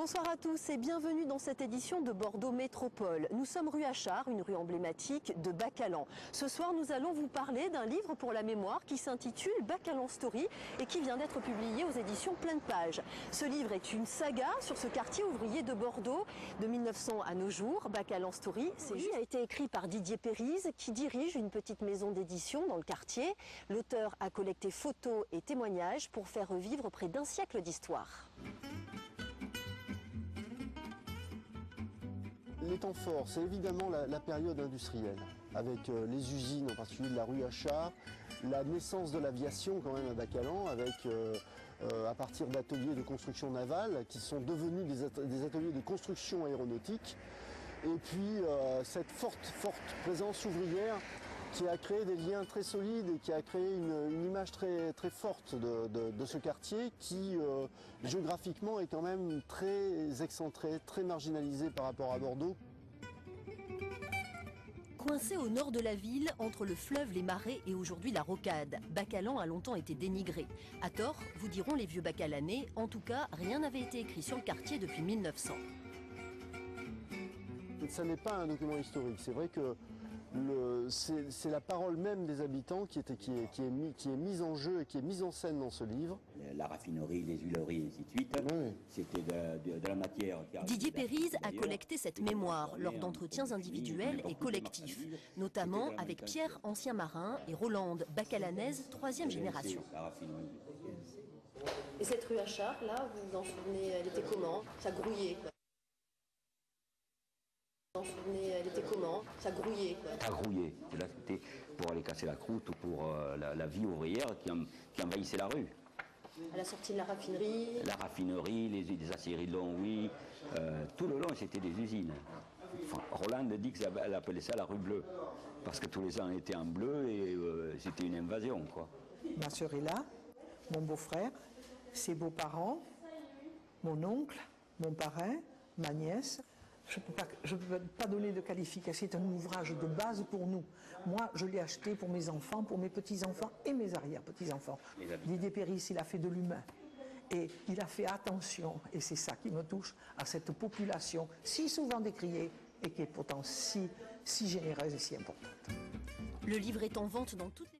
Bonsoir à tous et bienvenue dans cette édition de Bordeaux Métropole. Nous sommes rue Achard, une rue emblématique de Bacalan. Ce soir, nous allons vous parler d'un livre pour la mémoire qui s'intitule Bacalan Story et qui vient d'être publié aux éditions Pleine Page. Ce livre est une saga sur ce quartier ouvrier de Bordeaux de 1900 à nos jours. Bacalan Story, ce livre a été écrit par Didier Périse qui dirige une petite maison d'édition dans le quartier. L'auteur a collecté photos et témoignages pour faire revivre près d'un siècle d'histoire. Les temps forts, c'est évidemment la période industrielle, avec les usines, en particulier de la rue Achard, la naissance de l'aviation quand même à Bacalan, avec à partir d'ateliers de construction navale qui sont devenus des ateliers de construction aéronautique, et puis cette forte présence ouvrière qui a créé des liens très solides et qui a créé une image très forte de ce quartier qui, géographiquement, est quand même très excentré, très marginalisé par rapport à Bordeaux. Coincé au nord de la ville, entre le fleuve, les marais et aujourd'hui la rocade, Bacalan a longtemps été dénigré. À tort, vous diront les vieux bacalanais, en tout cas, rien n'avait été écrit sur le quartier depuis 1900. Ça n'est pas un document historique, c'est vrai que c'est la parole même des habitants qui est mise en jeu et qui est mise en scène dans ce livre. La raffinerie, les huileries et ainsi de suite, oui. C'était de la matière. Didier Périse a collecté cette mémoire lors d'entretiens individuels et collectifs, notamment avec Pierre, ancien marin, et Rolande, bacalanaise, troisième génération. Et cette rue Achard, là, vous vous en souvenez, elle était comment? Ça grouillait, quoi. Elle était comment? Ça grouillait, quoi. Ça grouillait. Là, c'était pour aller casser la croûte ou pour la vie ouvrière qui envahissait la rue. À la sortie de la raffinerie. La raffinerie, les aciéries de Longwy, tout le long, c'était des usines. Enfin, Rolande dit qu'elle appelait ça la rue bleue, parce que tous les ans étaient en bleu et c'était une invasion, quoi. Ma sœur est là, mon beau-frère, ses beaux-parents, mon oncle, mon parrain, ma nièce. Je ne peux pas donner de qualification, c'est un ouvrage de base pour nous. Moi, je l'ai acheté pour mes enfants, pour mes petits-enfants et mes arrière-petits-enfants. Didier Périse, il a fait de l'humain. Et il a fait attention, et c'est ça qui me touche, à cette population si souvent décriée et qui est pourtant si généreuse et si importante. Le livre est en vente dans toutes les...